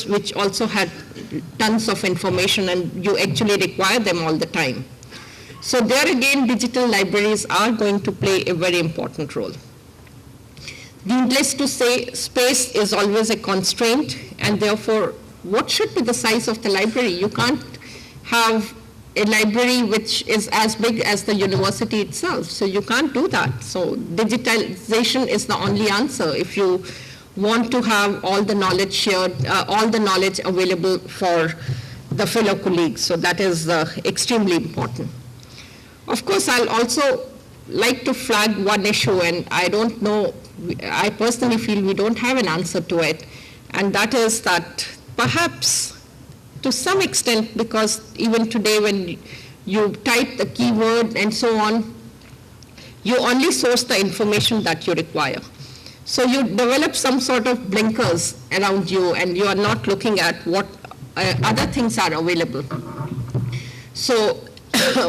which also had tons of information, and you actually require them all the time. So there again, digital libraries are going to play a very important role. Needless to say, space is always a constraint, and therefore, what should be the size of the library? You can't have a library which is as big as the university itself, so you can't do that. So digitalization is the only answer if you want to have all the knowledge shared, all the knowledge available for the fellow colleagues. So that is extremely important. Of course, I'll also like to flag one issue, and I don't know, I personally feel we don't have an answer to it, and that is that perhaps to some extent, because even today when you type the keyword and so on, you only source the information that you require. So you develop some sort of blinkers around you, and you are not looking at what other things are available. So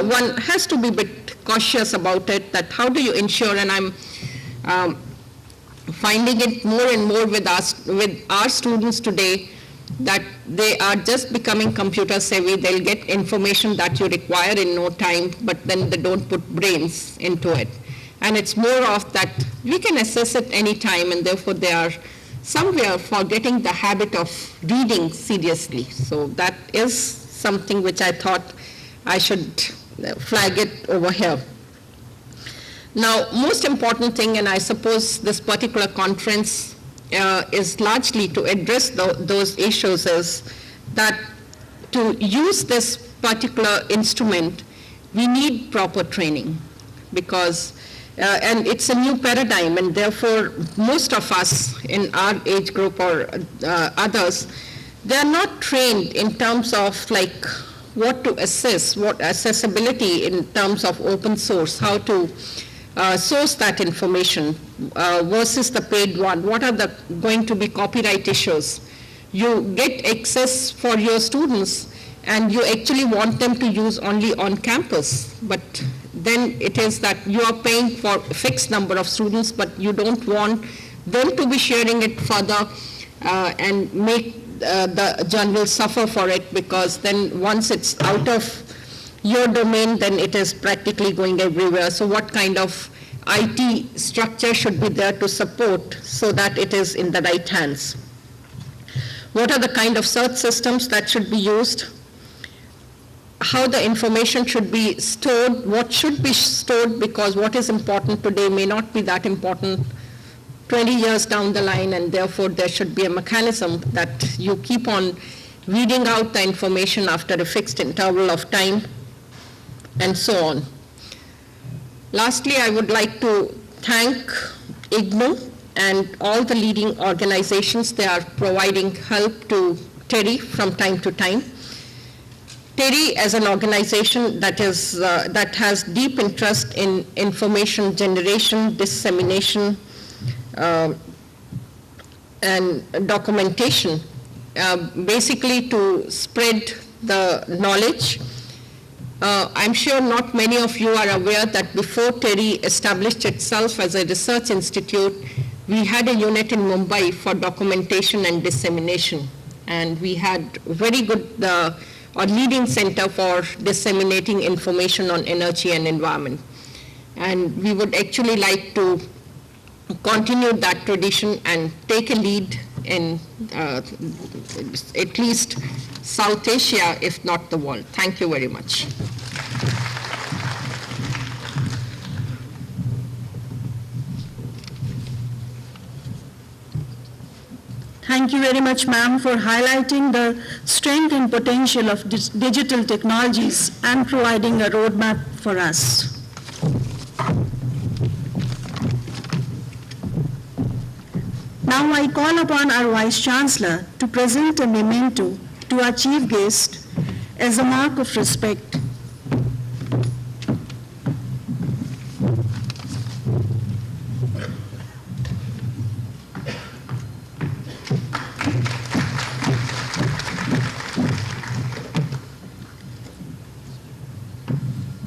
one has to be a bit cautious about it, that how do you ensure, and I'm finding it more and more with our students today, that they are just becoming computer savvy. They'll get information that you require in no time, but then they don't put brains into it. And it's more of that we can assess it any time, and therefore they are somewhere forgetting the habit of reading seriously. So that is something which I thought I should flag it over here. Now, most important thing, and I suppose this particular conference is largely to address those issues, is that to use this particular instrument, we need proper training, because and it's a new paradigm, and therefore most of us in our age group or others, they are not trained in terms of like what to assess, what accessibility in terms of open source, how to source that information versus the paid one. What are going to be copyright issues? You get access for your students, and you actually want them to use only on campus, but then it is that you are paying for a fixed number of students, but you don't want them to be sharing it further and make the journal suffer for it, because then once it's out of your domain, then it is practically going everywhere. So what kind of IT structure should be there to support so that it is in the right hands? What are the kind of search systems that should be used? How the information should be stored, what should be stored, because what is important today may not be that important 20 years down the line, and therefore there should be a mechanism that you keep on reading out the information after a fixed interval of time, and so on. Lastly, I would like to thank IGNOU and all the leading organizations. They are providing help to TERI from time to time. TERI as an organization that has deep interest in information generation, dissemination, and documentation, basically to spread the knowledge. I'm sure not many of you are aware that before TERI established itself as a research institute, we had a unit in Mumbai for documentation and dissemination. And we had very good, or leading center for disseminating information on energy and environment. And we would actually like to continue that tradition and take a lead in at least South Asia, if not the world. Thank you very much. Thank you very much, ma'am, for highlighting the strength and potential of digital technologies and providing a roadmap for us. Now I call upon our Vice Chancellor to present a memento to our chief guest as a mark of respect.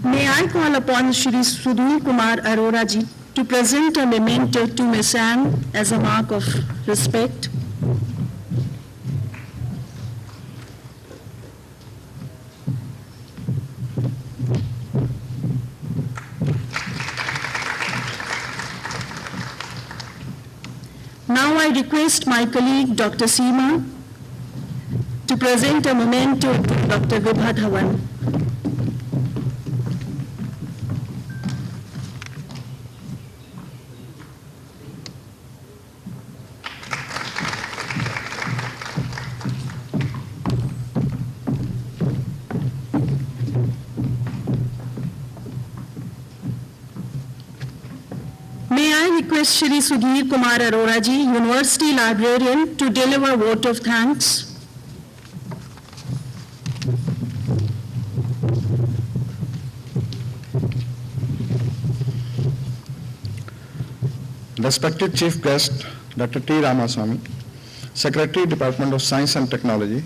May I call upon Shri Sudhir Kumar Arora ji to present a memento to Ms. Anne as a mark of respect. I request my colleague, Dr. Seema, to present a memento to Dr. Vibha Dhawan. May I request Shri Sudhir Kumar Arora ji, University Librarian, to deliver a vote of thanks. Respected Chief Guest, Dr. T. Ramaswamy, Secretary, Department of Science and Technology,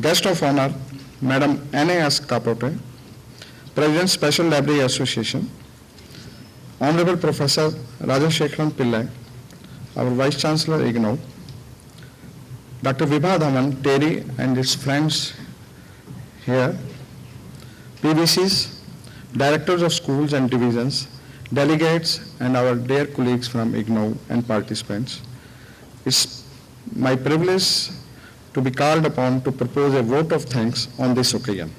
Guest of Honor, Madam N.A.S. Kapote, President, Special Library Association, Honorable Professor Rajashekharan Pillai, our Vice Chancellor IGNOU, Dr. Vibha Dhawan, Terry and its friends here, PVCs, Directors of Schools and Divisions, delegates and our dear colleagues from IGNOU and participants. It's my privilege to be called upon to propose a vote of thanks on this occasion.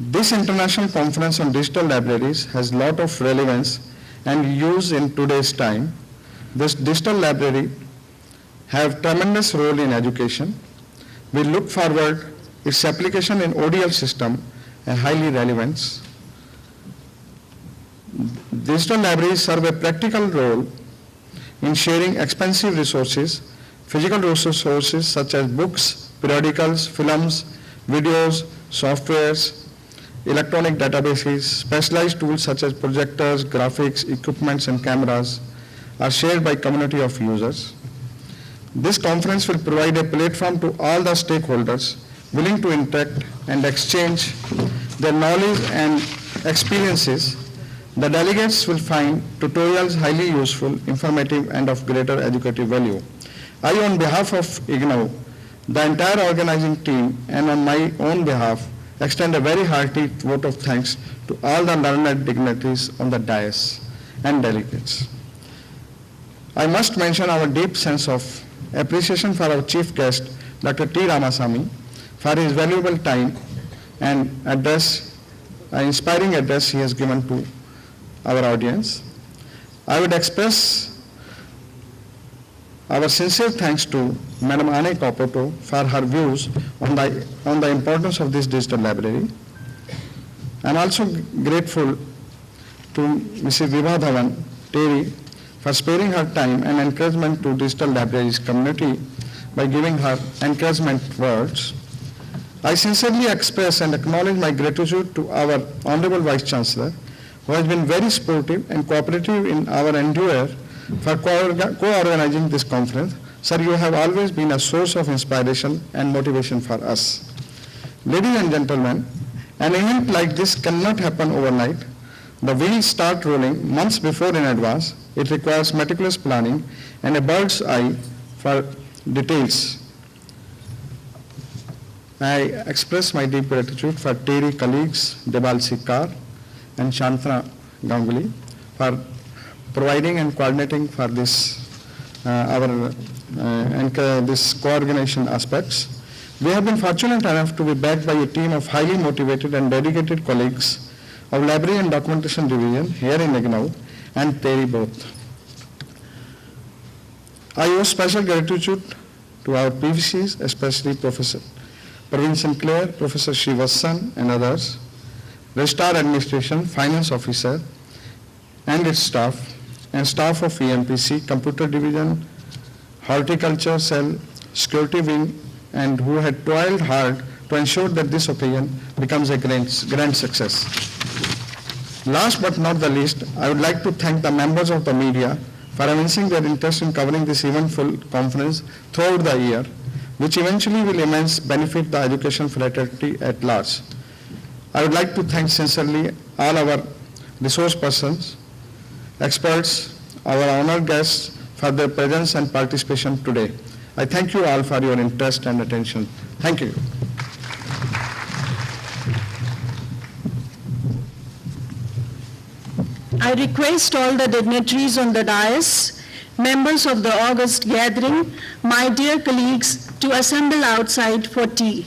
This international conference on digital libraries has a lot of relevance and use in today's time. This digital library have tremendous role in education. We look forward its application in ODL system and highly relevant. Digital libraries serve a practical role in sharing expensive resources, physical resources such as books, periodicals, films, videos, softwares, electronic databases, specialized tools such as projectors, graphics, equipments, and cameras are shared by community of users. This conference will provide a platform to all the stakeholders willing to interact and exchange their knowledge and experiences. The delegates will find tutorials highly useful, informative, and of greater educative value. I, on behalf of IGNOU, the entire organizing team, and on my own behalf, extend a very hearty vote of thanks to all the learned dignitaries on the dais and delegates. I must mention our deep sense of appreciation for our chief guest, Dr. T. Ramaswamy, for his valuable time and address, inspiring address he has given to our audience. I would express our sincere thanks to Madam Anne Kapoto for her views on the importance of this digital library. I am also grateful to Mrs. Vibha Dhawan, Terry, for sparing her time and encouragement to digital libraries community by giving her encouragement words. I sincerely express and acknowledge my gratitude to our Honorable Vice Chancellor, who has been very supportive and cooperative in our endeavor for co-organizing this conference. Sir, you have always been a source of inspiration and motivation for us. Ladies and gentlemen, an event like this cannot happen overnight. The wheels start rolling months before in advance. It requires meticulous planning and a bird's eye for details. I express my deep gratitude for Terry colleagues Debal Sikar and Shantana Ganguly for providing and coordinating for this this co-organization aspects. We have been fortunate enough to be backed by a team of highly motivated and dedicated colleagues of Library and Documentation Division here in IGNOU and Terry both. I owe special gratitude to our PVCs, especially Professor Praveen Sinclair, Professor Srivastsan and others, Registrar Administration, Finance Officer and its staff, and staff of EMPC, Computer Division, Horticulture Cell, Security Wing, and who had toiled hard to ensure that this occasion becomes a grand success. Last but not the least, I would like to thank the members of the media for evincing their interest in covering this eventful conference throughout the year, which eventually will immense benefit the education fraternity at large. I would like to thank sincerely all our resource persons, experts, our honored guests for their presence and participation today. I thank you all for your interest and attention. Thank you. I request all the dignitaries on the dais members of the August gathering, my dear colleagues, to assemble outside for tea.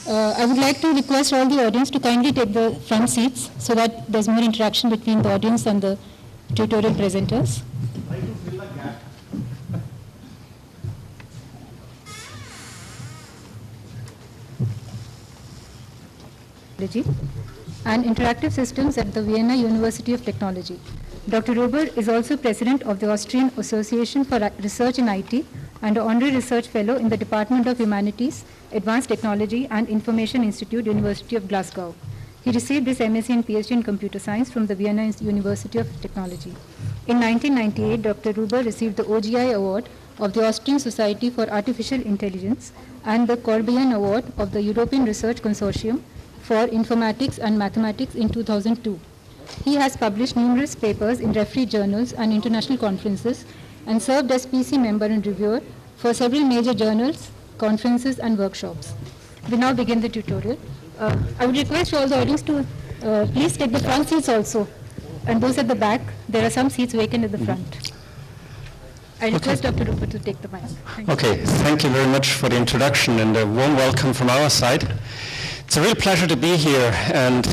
I would like to request all the audience to kindly take the front seats so that there's more interaction between the audience and the tutorial presenters. And interactive systems at the Vienna University of Technology. Dr. Ruber is also president of the Austrian Association for Research in IT and an honorary research fellow in the Department of Humanities, Advanced Technology and Information Institute, University of Glasgow. He received his MSc and PhD in computer science from the Vienna University of Technology. In 1998, Dr. Ruber received the OGI Award of the Austrian Society for Artificial Intelligence and the Corbian Award of the European Research Consortium for Informatics and Mathematics in 2002. He has published numerous papers in refereed journals and international conferences and served as PC member and reviewer for several major journals, conferences and workshops. We now begin the tutorial. I would request all the audience to please take the front seats also, and those at the back. There are some seats vacant at the front. I request Dr. Ruber to take the mic. Okay, thank you very much for the introduction and a warm welcome from our side. It's a real pleasure to be here and